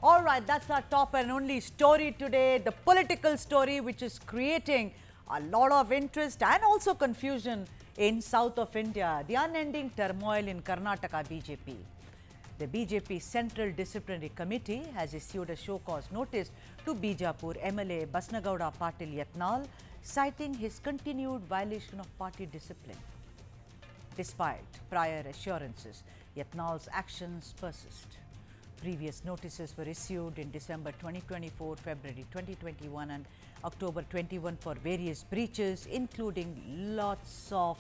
All right, that's our top and only story today, the political story which is creating a lot of interest and also confusion in south of India, the unending turmoil in Karnataka BJP. The BJP Central Disciplinary Committee has issued a show cause notice to Bijapur MLA Basnagowda Patil Yatnal, citing his continued violation of party discipline. Despite prior assurances, Yatnal's actions persist. Previous notices were issued in December 2024, February 2021 and October 21 for various breaches, including lots of,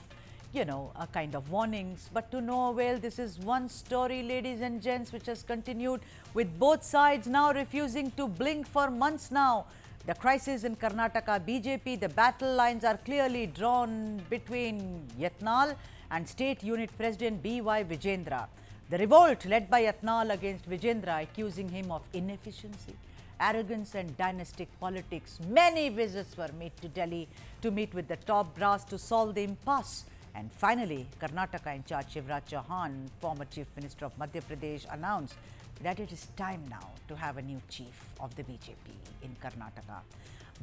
a kind of warnings. But to no avail, this is one story, ladies and gents, which has continued with both sides now refusing to blink for months now. The crisis in Karnataka BJP, the battle lines are clearly drawn between Yatnal and State Unit President B.Y. Vijayendra. The revolt led by Yatnal against Vijayendra, accusing him of inefficiency, arrogance and dynastic politics. Many visits were made to Delhi to meet with the top brass to solve the impasse. And finally, Karnataka in charge Shivraj Chauhan, former Chief Minister of Madhya Pradesh, announced that it is time now to have a new chief of the BJP in Karnataka.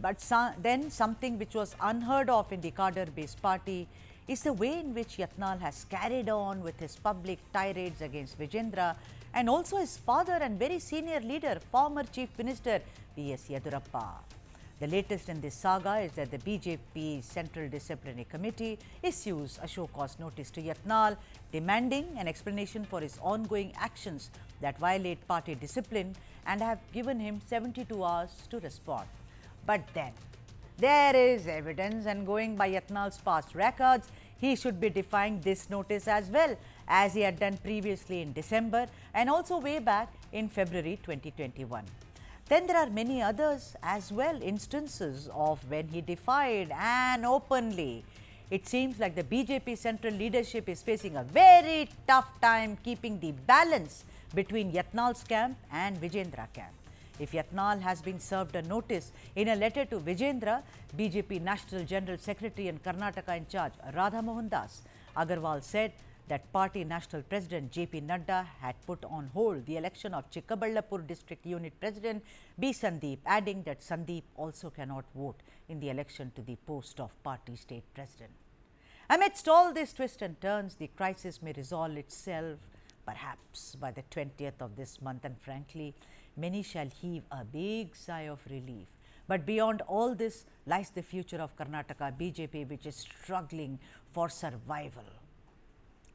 But then something which was unheard of in the cadre-based party is the way in which Yatnal has carried on with his public tirades against Vijayendra and also his father and very senior leader, former Chief Minister B.S. Yedurappa. The latest in this saga is that the BJP Central Disciplinary Committee issues a show cause notice to Yatnal, demanding an explanation for his ongoing actions that violate party discipline and have given him 72 hours to respond. But then, there is evidence, and going by Yatnal's past records, he should be defying this notice as well, as he had done previously in December and also way back in February 2021. Then there are many others as well, instances of when he defied and openly. It seems like the BJP central leadership is facing a very tough time keeping the balance between Yatnal's camp and Vijayendra camp. If Yatnal has been served a notice in a letter to Vijayendra, BJP National General Secretary and Karnataka in charge Radha Mohan Das Agarwal said that party National President J.P. Nadda had put on hold the election of Chikkaballapur District Unit President B. Sandeep, adding that Sandeep also cannot vote in the election to the post of party state president. Amidst all these twists and turns, the crisis may resolve itself perhaps by the 20th of this month, and frankly, many shall heave a big sigh of relief. But beyond all this lies the future of Karnataka BJP, which is struggling for survival.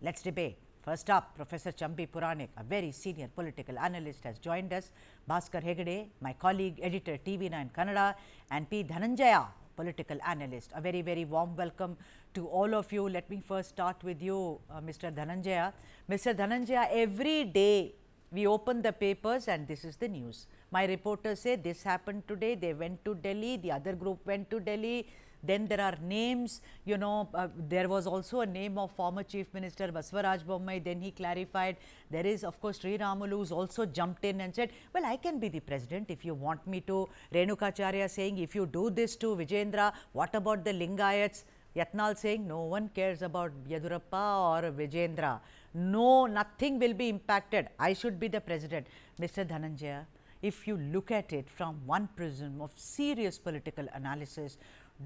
Let's debate. First up, Professor Chambi Puranik, a very senior political analyst, has joined us. Bhaskar Hegde, my colleague, editor, TV9 Kannada, and P. Dhananjaya, political analyst. A very, very warm welcome to all of you. Let me first start with you, Mr. Dhananjaya. Mr. Dhananjaya, every day we open the papers and this is the news. My reporters say this happened today, they went to Delhi, the other group went to Delhi. Then there are names, there was also a name of former Chief Minister Basavaraj Bommai. Then he clarified. There is, of course, Sri Ramulu who's also jumped in and said, well, I can be the president if you want me to. Renukacharya saying, if you do this to Vijayendra, what about the Lingayats? Yatnal saying, no one cares about Yedurappa or Vijayendra. No, nothing will be impacted. I should be the president. Mr. Dhananjaya, if you look at it from one prism of serious political analysis,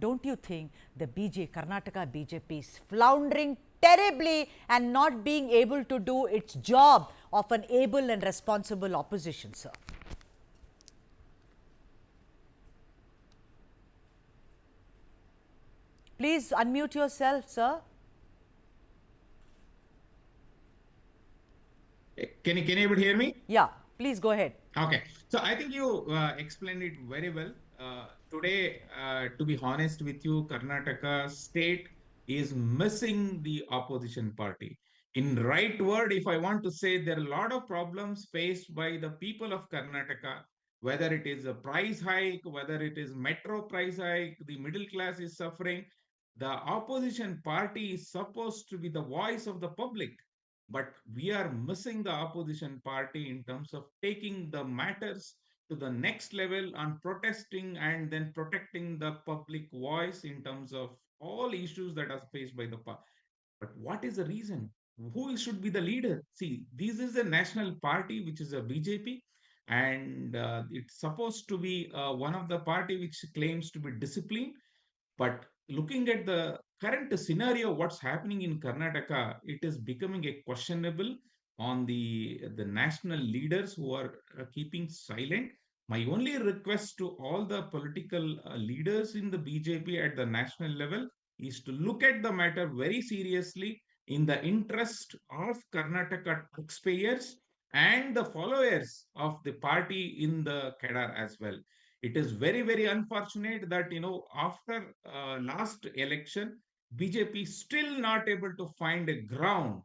don't you think the Karnataka BJP is floundering terribly and not being able to do its job of an able and responsible opposition, sir? Please unmute yourself, sir. Can you able hear me? Yeah, please go ahead. Okay. So I think you explained it very well. Today, to be honest with you, Karnataka state is missing the opposition party. In right word, if I want to say, there are a lot of problems faced by the people of Karnataka, whether it is a price hike, whether it is metro price hike, the middle class is suffering. The opposition party is supposed to be the voice of the public, but we are missing the opposition party in terms of taking the matters to the next level on protesting and then protecting the public voice in terms of all issues that are faced by the party. But what is the reason? Who should be the leader? See, this is a national party, which is a BJP. and it's supposed to be one of the party which claims to be disciplined. But looking at the current scenario, what's happening in Karnataka, it is becoming a questionable on the national leaders who are keeping silent. My only request to all the political leaders in the BJP at the national level is to look at the matter very seriously in the interest of Karnataka taxpayers and the followers of the party in the cadre as well. It is very, very unfortunate that, after last election, BJP still not able to find a ground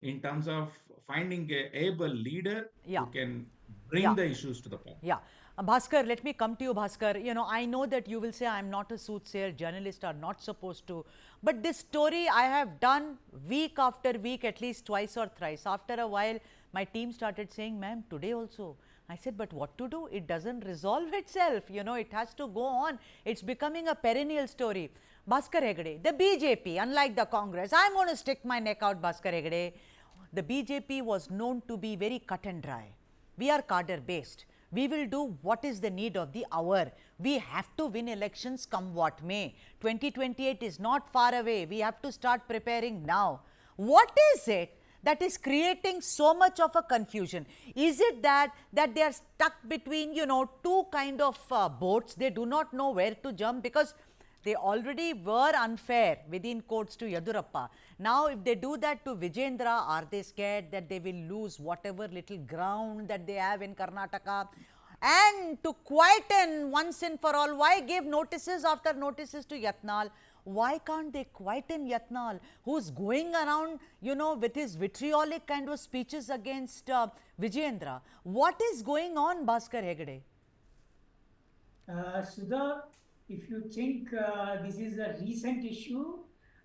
in terms of finding a able leader Yeah. who can Yeah. bring the issues to the party. Yeah. Bhaskar, let me come to you, Bhaskar. I know that you will say I'm not a soothsayer, journalists are not supposed to. But this story I have done week after week, at least twice or thrice. After a while, my team started saying, ma'am, today also. I said, but what to do? It doesn't resolve itself. It has to go on. It's becoming a perennial story. Bhaskar Hegde, the BJP, unlike the Congress, I'm going to stick my neck out, Bhaskar Hegde. The BJP was known to be very cut and dry. We are cadre based. We will do what is the need of the hour. We have to win elections come what may. 2028 is not far away. We have to start preparing now. What is it that is creating so much of a confusion? Is it that they are stuck between, two kind of boats? They do not know where to jump because they already were unfair within quotes to Yadurappa. Now, if they do that to Vijayendra, are they scared that they will lose whatever little ground that they have in Karnataka? And to quieten once and for all, why give notices after notices to Yatnal? Why can't they quieten Yatnal, who's going around, with his vitriolic kind of speeches against Vijayendra? What is going on, Bhaskar Hegde? Sudha, if you think this is a recent issue,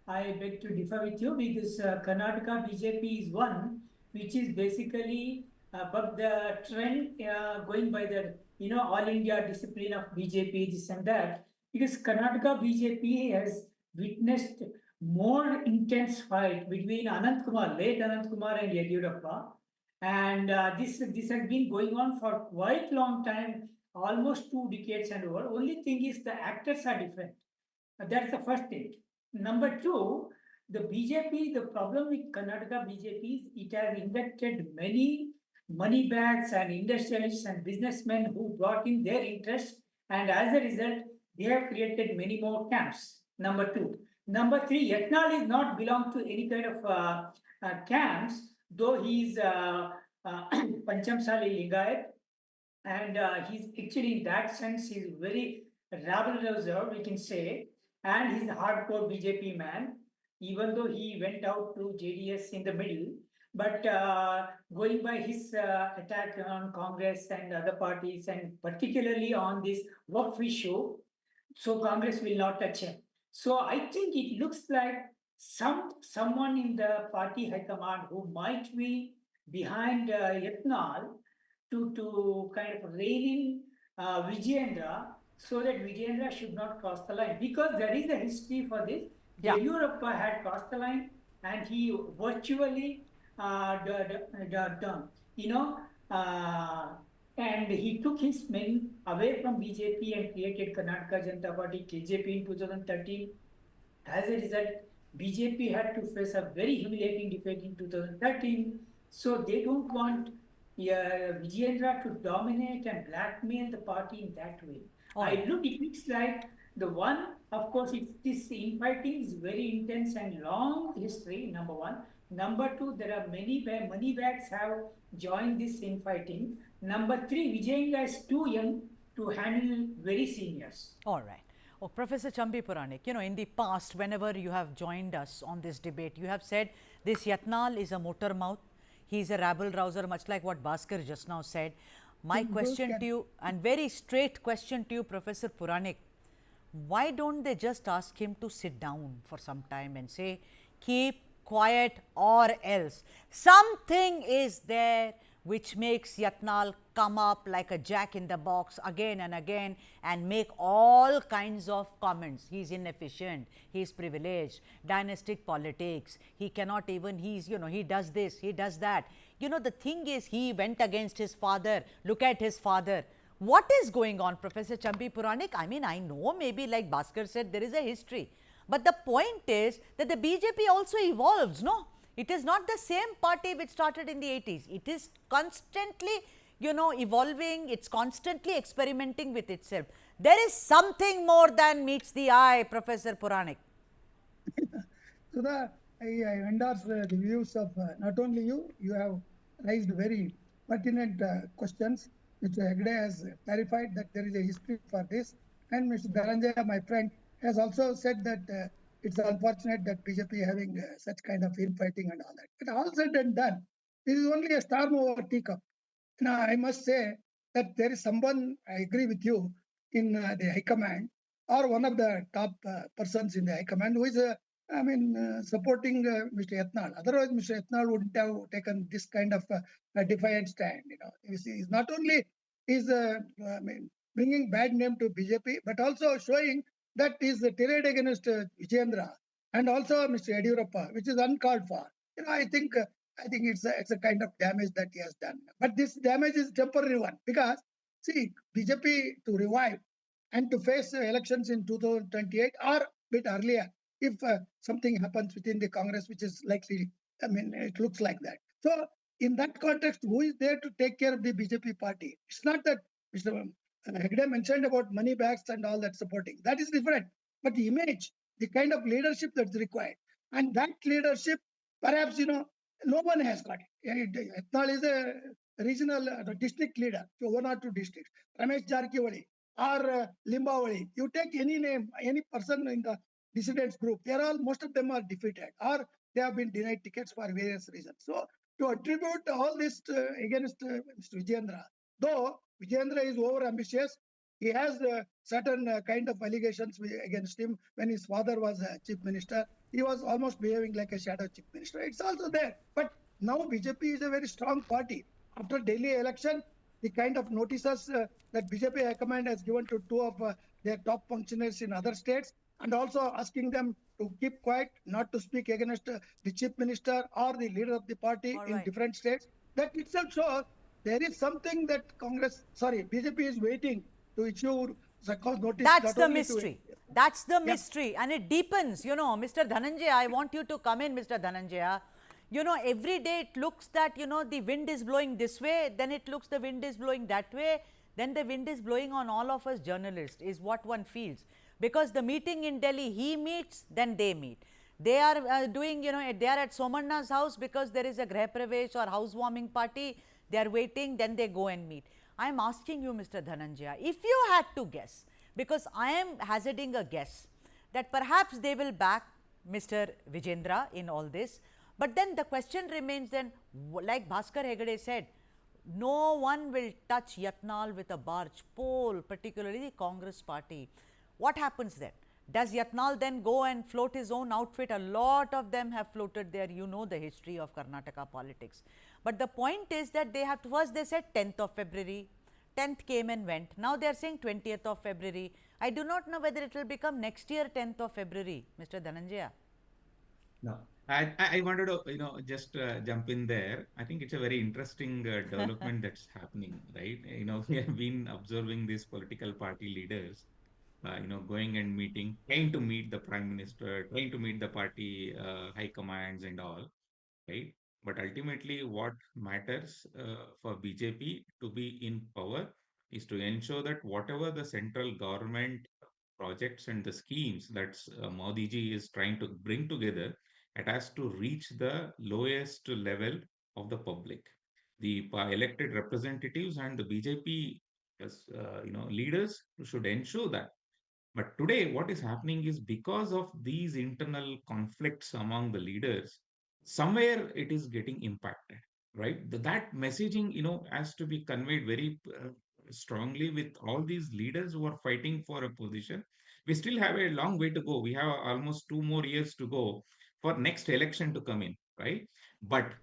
I beg to differ with you because Karnataka BJP is one which is basically but the trend going by the all India discipline of BJP, this and that, because Karnataka BJP has witnessed more intense fight between Anant Kumar, late Anant Kumar and Yadurappa, and this has been going on for quite long time, almost 2 decades and over. Only thing is the actors are different. That's the first thing. Number two, the BJP, the problem with Karnataka BJP is it has inducted many money bags and industrialists and businessmen who brought in their interests, and as a result, they have created many more camps. Number two. Number three, Yatnal is not belong to any kind of camps, though he is Panchamsali Lingayat, and he's actually in that sense he's very rabble-rouser, we can say, and he's a hardcore BJP man, even though he went out to JDS in the middle. But going by his attack on Congress and other parties, and particularly on this Waqf issue, so Congress will not touch him. So I think it looks like someone in the party high command who might be behind Yatnal to kind of rein in Vijayendra, so that Vijayendra should not cross the line. Because there is a history for this. Yeah. Yadurappa had crossed the line and he virtually, and he took his men away from BJP and created Karnataka Janata Party, KJP in 2013. As a result, BJP had to face a very humiliating defeat in 2013. So they don't want Vijayendra to dominate and blackmail the party in that way. It looks like the one, of course, this infighting is very intense and long history, number one. Number two, there are many money bags have joined this infighting. Number three, Vijayendra is too young to handle very seniors. All right. Oh, Professor Chambi Puranik, in the past, whenever you have joined us on this debate, you have said this Yatnal is a motor mouth. He's a rabble-rouser, much like what Bhaskar just now said. My question to you, and very straight question to you, Professor Puranik, why don't they just ask him to sit down for some time and say, keep quiet or else? Something is there which makes Yatnal come up like a jack in the box again and again and make all kinds of comments. He's inefficient, he's privileged, dynastic politics, he cannot even, he does this, he does that. The thing is, he went against his father. Look at his father. What is going on, Professor Champi Puranik? I mean, I know maybe like Bhaskar said, there is a history. But the point is that the BJP also evolves, no? It is not the same party which started in the 80s. It is constantly, evolving. It's constantly experimenting with itself. There is something more than meets the eye, Professor Puranik. So I endorse the views of not only you, you have raised very pertinent questions, which Hegde has clarified that there is a history for this. And Mr. Dhananjaya, my friend, has also said that it's unfortunate that BJP having such kind of infighting and all that. But all said and done, this is only a storm over teacup. Now, I must say that there is someone, I agree with you, in the High Command or one of the top persons in the High Command who is, supporting Mr. Yatnal. Otherwise, Mr. Yatnal wouldn't have taken this kind of a defiant stand. You see, he's not only is bringing bad name to BJP, but also showing that he's tirade against Vijayendra and also Mr. Yediyurappa, which is uncalled for. I think it's a kind of damage that he has done. But this damage is temporary one because see, BJP to revive and to face elections in 2028 or a bit earlier if something happens within the Congress, which is likely, it looks like that. So in that context, who is there to take care of the BJP party? It's not that Mr. Hegde mentioned about money bags and all that supporting. That is different. But the image, the kind of leadership that's required, and that leadership, perhaps, no one has got it. Yatnal is a regional district leader to one or two districts. Ramesh Jarkiwali or Limbawali. You take any name, any person in the dissidents group, most of them are defeated or they have been denied tickets for various reasons. So to attribute all this against Mr. Vijayendra, though Vijayendra is over ambitious, he has certain kind of allegations against him when his father was chief minister. He was almost behaving like a shadow chief minister. It's also there. But now BJP is a very strong party. After Delhi election, the kind of notices that BJP High Command has given to two of their top functionaries in other states and also asking them to keep quiet, not to speak against the chief minister or the leader of the party in different states. That itself shows there is something that BJP is waiting to issue notice. That's the mystery. That's the mystery. And it deepens, Mr. Dhananjaya, I want you to come in, Mr. Dhananjaya. Every day it looks that, the wind is blowing this way, then it looks the wind is blowing that way, then the wind is blowing on all of us journalists, is what one feels. Because the meeting in Delhi, he meets, then they meet. They are doing, they are at Somanna's house because there is a Greh Pravesh or housewarming party. They are waiting, then they go and meet. I am asking you, Mr. Dhananjaya, if you had to guess, because I am hazarding a guess, that perhaps they will back Mr. Vijayendra in all this. But then the question remains then, like Bhaskar Hegde said, no one will touch Yatnal with a barge pole, particularly the Congress party. What happens then? Does Yatnal then go and float his own outfit? A lot of them have floated there. You know the history of Karnataka politics. But the point is that they have to, first they said 10th of February, 10th came and went. Now they are saying 20th of February. I do not know whether it will become next year 10th of February, Mr. Dhananjaya. No, I wanted to, just jump in there. I think it's a very interesting development that's happening, right? We have been observing these political party leaders, going and meeting, trying to meet the prime minister, trying to meet the party high commands and all, right? But ultimately, what matters for BJP to be in power is to ensure that whatever the central government projects and the schemes that Modi ji is trying to bring together, it has to reach the lowest level of the public. The elected representatives and the BJP, leaders should ensure that. But today, what is happening is because of these internal conflicts among the leaders, somewhere it is getting impacted, right? That messaging, has to be conveyed very strongly with all these leaders who are fighting for a position. We still have a long way to go. We have almost 2 more years to go for next election to come in, right? But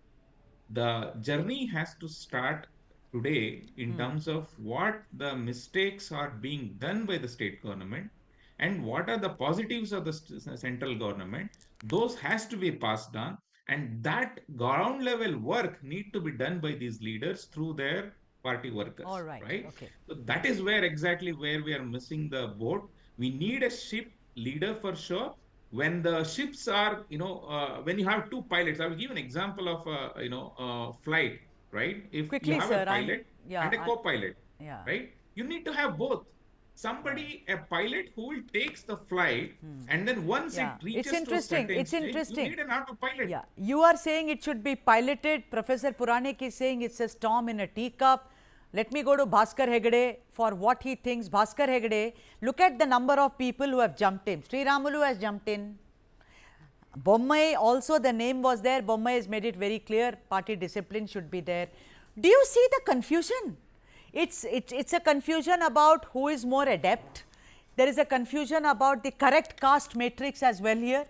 the journey has to start today in terms of what the mistakes are being done by the state government and what are the positives of the central government. Those has to be passed on, and that ground level work need to be done by these leaders through their party All workers, right. right? Okay. So that is where exactly where we are missing the boat. We need a ship leader for sure. When the ships are, when you have two pilots, I will give an example of flight, right? If you Quickly, have a sir. pilot Yeah. and a co-pilot, Yeah. right? You need to have both. Somebody, a pilot who will takes the flight, and then once it Yeah. It's reaches to a interesting. certain It's stage, you interesting. need an autopilot. Yeah. You are saying it should be piloted. Professor Puranik is saying it's a storm in a teacup. Let me go to Bhaskar Hegde for what he thinks. Bhaskar Hegde, look at the number of people who have jumped in. Sri Ramulu has jumped in. Bommai also, the name was there. Bommai has made it very clear party discipline should be there. Do you see the confusion? It's a confusion about who is more adept. There is a confusion about the correct caste matrix as well here,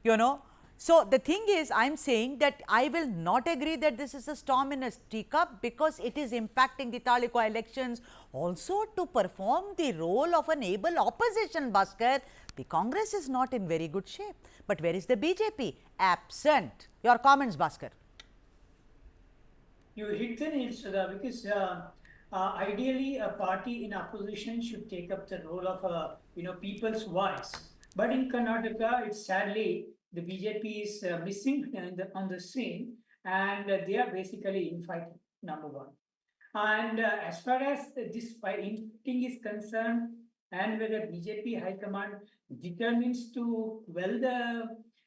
you know. So, the thing is, I am saying that I will not agree that this is a storm in a teacup, because it is impacting the Taluka elections. Also, to perform the role of an able opposition, Bhaskar, the Congress is not in very good shape. But where is the BJP? Absent. Your comments, Bhaskar. You hit the nail, Sudha, because ideally a party in opposition should take up the role of people's voice. But in Karnataka, it's sadly the BJP is missing on the scene, and they are basically infighting. Number one. And as far as this fighting is concerned, and whether BJP High Command determines to quell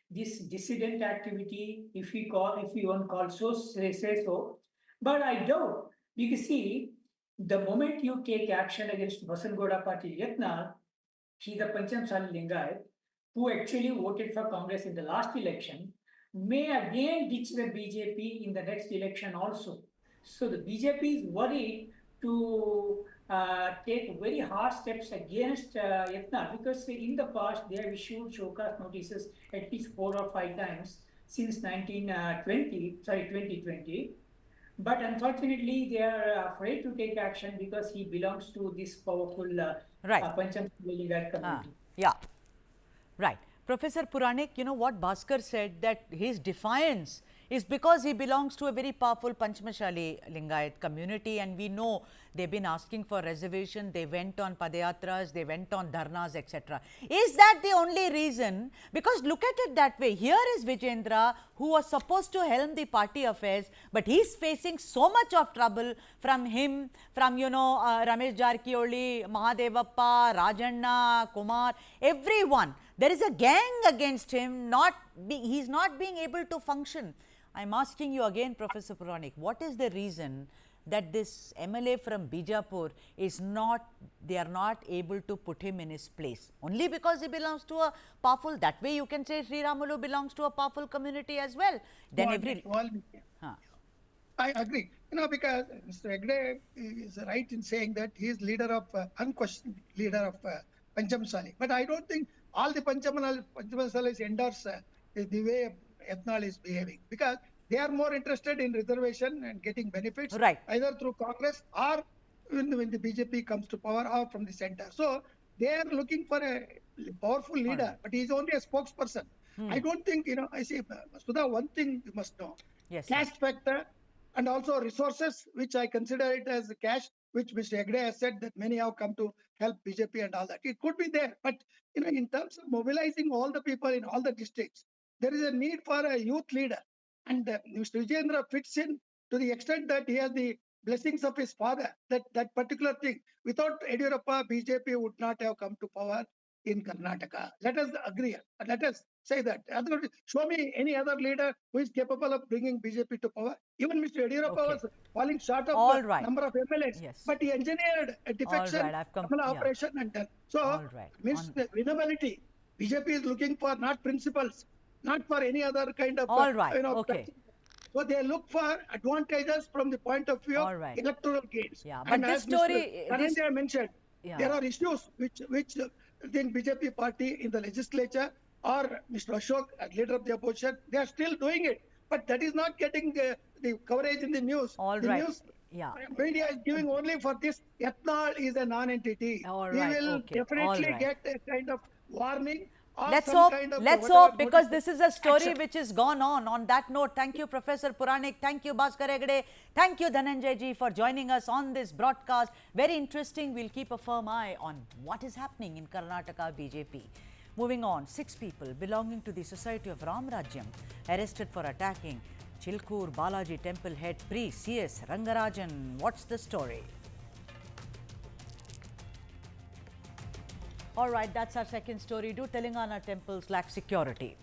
this dissident activity, if we want to call so, say so, but I doubt, because see, the moment you take action against Vasangoda Patil Yatnal, he's a Panchamsali Lingayat, who actually voted for Congress in the last election, may again ditch the BJP in the next election also. So the BJP is worried to take very hard steps against Yatnal, because in the past they have issued showcase notices at least 4 or 5 times since 2020. But unfortunately, they are afraid to take action because he belongs to this powerful Right. Pancham community. Yeah. Right. Professor Puranik, you know what Bhaskar said, that his defiance is because he belongs to a very powerful Panchmashali Lingayat community, and we know they've been asking for reservation, they went on padayatras, they went on dharnas, etc. Is that the only reason? Because look at it that way. Here is Vijayendra, who was supposed to helm the party affairs, but he's facing so much of trouble from him, from, Ramesh Jarkioli, Mahadevappa, Rajanna, Kumar, everyone. There is a gang against him, he's not being able to function. I am asking you again, Professor Puranik, what is the reason that this MLA from Bijapur they are not able to put him in his place? Only because he belongs to a powerful, that way you can say Sri Ramulu belongs to a powerful community as well. Then I agree. Because Mr. Hegde is right in saying that he is leader of, unquestioned leader of Panchamsali. But I don't think all the Panchamasalis endorse the way Yatnal is behaving, because they are more interested in reservation and getting benefits, right, either through Congress or when the BJP comes to power, or from the center. So they are looking for a powerful leader, but he is only a spokesperson. I don't think, I see, Sudha, one thing you must know, yes, caste factor and also resources, which I consider it as cash, which Mr. Hegde has said that many have come to help BJP and all that. It could be there, but in terms of mobilizing all the people in all the districts, there is a need for a youth leader. And Mr. Vijayendra fits in to the extent that he has the blessings of his father, that particular thing. Without Yediyurappa, BJP would not have come to power in Karnataka. Let us agree. Let us say that. Show me any other leader who is capable of bringing BJP to power. Even Mr. Yediyurappa was falling short of number of MLAs, but he engineered a defection, operation, and done. So, means the winnability. BJP is looking for not principles, not for any other kind of, So they look for advantages from the point of view of electoral gains. Yeah, and but this as story, Dhananjay mentioned, there are issues which within BJP party in the legislature, or Mr. Ashok, leader of the opposition, they are still doing it. But that is not getting the coverage in the news. The news Yeah. Media is giving only for this. Yatnal is a non-entity. All He right. will Okay. All definitely right. get a kind of warning or Let's some hope, kind of let's whatever hope, because notice this is a story action. which has gone on. On that note, thank you, Professor Puranik. Thank you, Bhaskar Hegde. Thank you, Dhananjay ji, for joining us on this broadcast. Very interesting. We'll keep a firm eye on what is happening in Karnataka BJP. Moving on, 6 people belonging to the Society of Ram Rajyam arrested for attacking Chilkur Balaji temple head priest C.S. Rangarajan. What's the story? All right, that's our second story. Do Telangana temples lack security?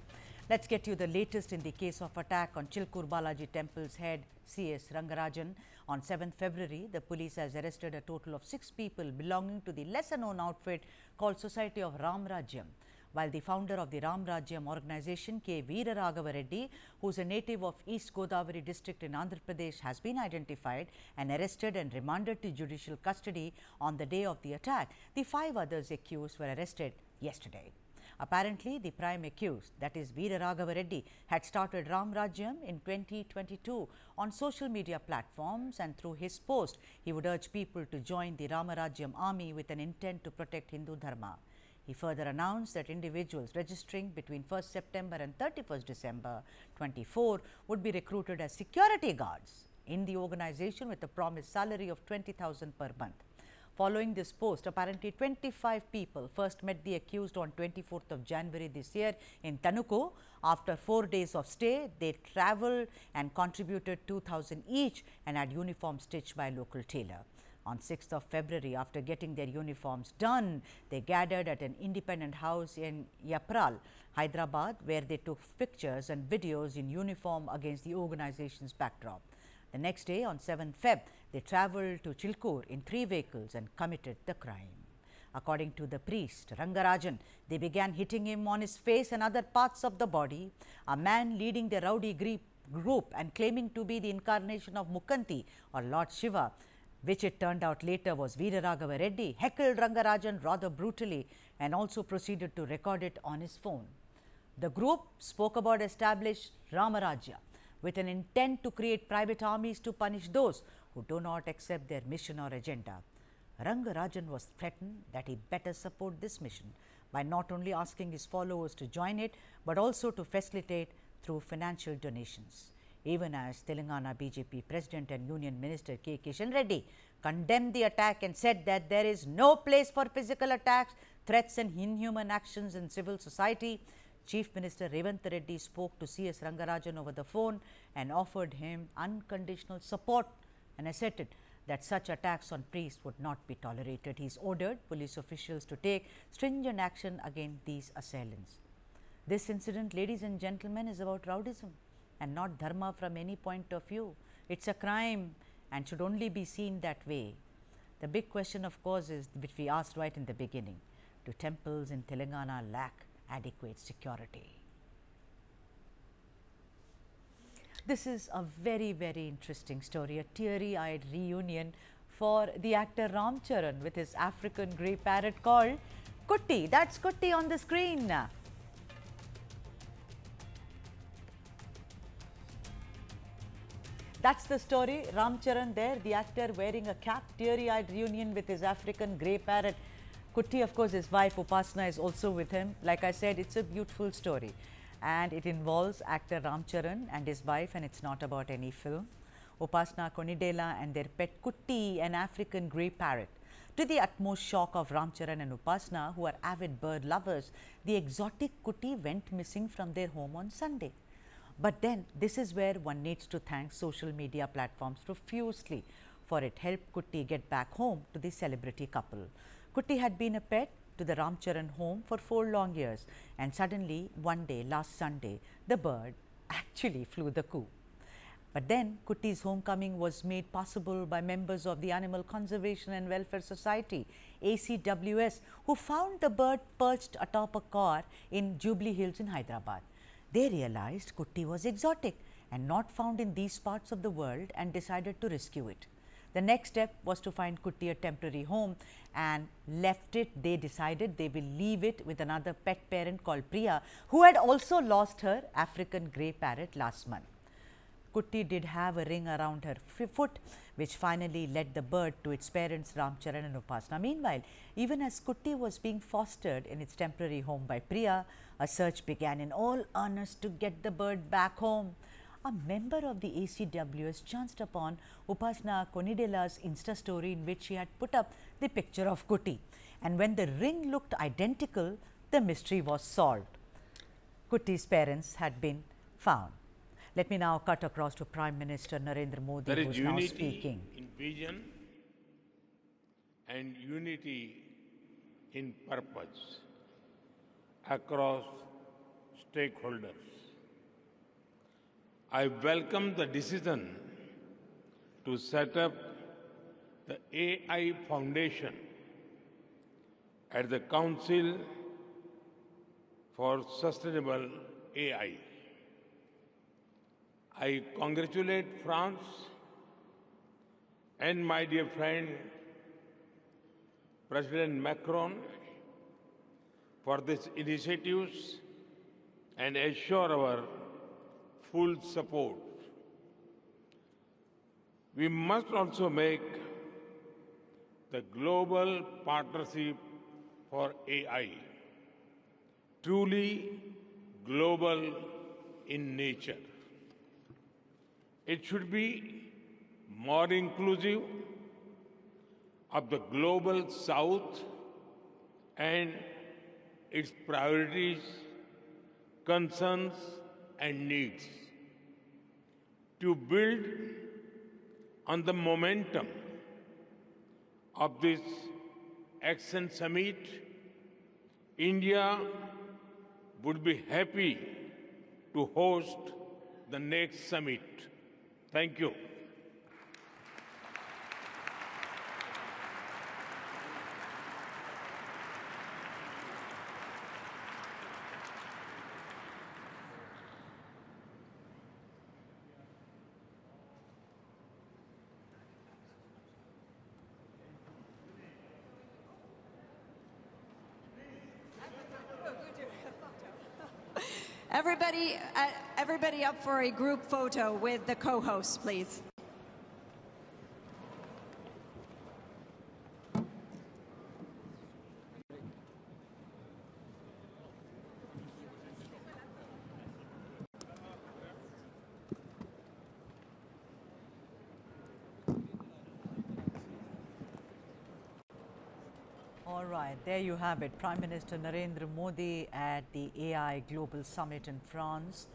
Let's get you the latest in the case of attack on Chilkur Balaji temple's head C.S. Rangarajan. On 7th February, the police has arrested a total of 6 people belonging to the lesser-known outfit called Society of Ram Rajyam, while the founder of the Ram Rajyam organization, K. Veera Raghava Reddy, who is a native of East Godavari district in Andhra Pradesh, has been identified and arrested and remanded to judicial custody on the day of the attack. The 5 others accused were arrested yesterday. Apparently, the prime accused, that is Veera Raghava Reddy, had started Ram Rajyam in 2022 on social media platforms, and through his post, he would urge people to join the Rama Rajyam army with an intent to protect Hindu Dharma. He further announced that individuals registering between 1st September and 31st December 24 would be recruited as security guards in the organization with a promised salary of 20,000 per month. Following this post, apparently 25 people first met the accused on 24th of January this year in Tanuku. After 4 days of stay, they travelled and contributed 2,000 each and had uniforms stitched by a local tailor. On 6th of February, after getting their uniforms done, they gathered at an independent house in Yapral, Hyderabad, where they took pictures and videos in uniform against the organization's backdrop. The next day, on 7th Feb, they travelled to Chilkur in 3 vehicles and committed the crime. According to the priest, Rangarajan, they began hitting him on his face and other parts of the body. A man leading the rowdy group and claiming to be the incarnation of Mukanti or Lord Shiva, which it turned out later was Veera Raghava Reddy, heckled Rangarajan rather brutally and also proceeded to record it on his phone. The group spoke about established Ramarajya with an intent to create private armies to punish those who do not accept their mission or agenda. Rangarajan was threatened that he better support this mission by not only asking his followers to join it, but also to facilitate through financial donations. Even as Telangana BJP President and Union Minister K. Kishan Reddy condemned the attack and said that there is no place for physical attacks, threats and inhuman actions in civil society, Chief Minister Revanth Reddy spoke to C.S. Rangarajan over the phone and offered him unconditional support and asserted that such attacks on priests would not be tolerated. He has ordered police officials to take stringent action against these assailants. This incident, ladies and gentlemen, is about rowdyism and not dharma from any point of view. It's a crime and should only be seen that way. The big question, of course, is which we asked right in the beginning: do temples in Telangana lack adequate security? This is a very, very interesting story, a teary-eyed reunion for the actor Ram Charan with his African grey parrot called Kutti. That's Kutti on the screen. That's the story. Ram Charan there, the actor wearing a cap, teary-eyed reunion with his African grey parrot. Kutti, of course, his wife Upasana is also with him. Like I said, it's a beautiful story. And it involves actor Ram Charan and his wife, and it's not about any film. Upasana Konidela and their pet Kutti, an African grey parrot. To the utmost shock of Ram Charan and Upasana, who are avid bird lovers, the exotic Kutti went missing from their home on Sunday. But then, this is where one needs to thank social media platforms profusely, for it helped Kutti get back home to the celebrity couple. Kutti had been a pet to the Ram Charan home for 4 long years, and suddenly one day last Sunday, the bird actually flew the coop. But then Kutti's homecoming was made possible by members of the Animal Conservation and Welfare Society, ACWS, who found the bird perched atop a car in Jubilee Hills in Hyderabad. They realized Kutti was exotic and not found in these parts of the world and decided to rescue it. The next step was to find Kutti a temporary home and left it. They decided they will leave it with another pet parent called Priya, who had also lost her African grey parrot last month. Kutti did have a ring around her foot, which finally led the bird to its parents Ram Charan and Upasana. Meanwhile, even as Kutti was being fostered in its temporary home by Priya, a search began in all earnest to get the bird back home. A member of the ACWS chanced upon Upasana Konidela's Insta story in which she had put up the picture of Kutti. And when the ring looked identical, the mystery was solved. Kutti's parents had been found. Let me now cut across to Prime Minister Narendra Modi, There who is is now unity speaking. in vision and unity in purpose across stakeholders. I welcome the decision to set up the AI Foundation at the Council for Sustainable AI. I congratulate France and my dear friend President Macron for these initiatives and assure our full support. We must also make the global partnership for AI truly global in nature. It should be more inclusive of the global south and its priorities, concerns and needs. To build on the momentum of this Action Summit, India would be happy to host the next summit. Thank you. Everybody up for a group photo with the co-hosts, please. All right, there you have it. Prime Minister Narendra Modi at the AI Global Summit in France.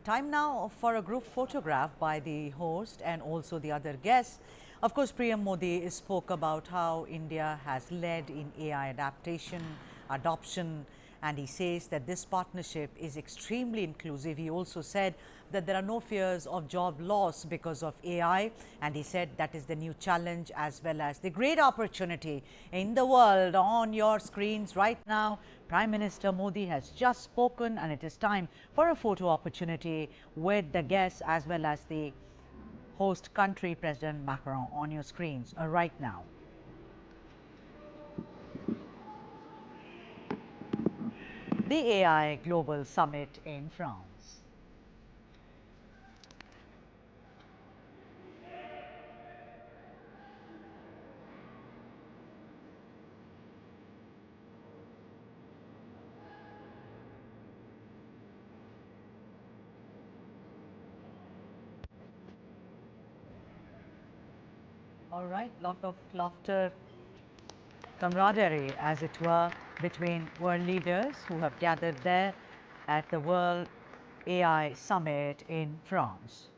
Time now for a group photograph by the host and also the other guests. Of course, PM Modi spoke about how India has led in AI adoption, and he says that this partnership is extremely inclusive. He also said that there are no fears of job loss because of AI, and he said that is the new challenge as well as the great opportunity in the world. On your screens right now, Prime Minister Modi has just spoken, and it is time for a photo opportunity with the guests as well as the host country, President Macron, on your screens right now. The AI Global Summit in France. All right, lot of laughter, camaraderie, as it were, between world leaders who have gathered there at the World AI Summit in France.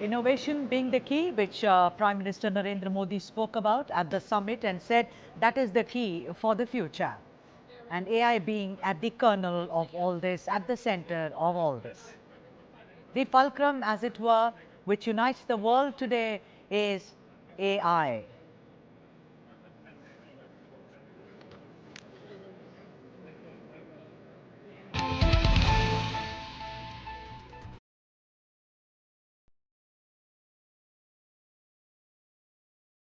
Innovation being the key, which Prime Minister Narendra Modi spoke about at the summit and said that is the key for the future. And AI being at the kernel of all this, at the center of all this. The fulcrum, as it were, which unites the world today is AI.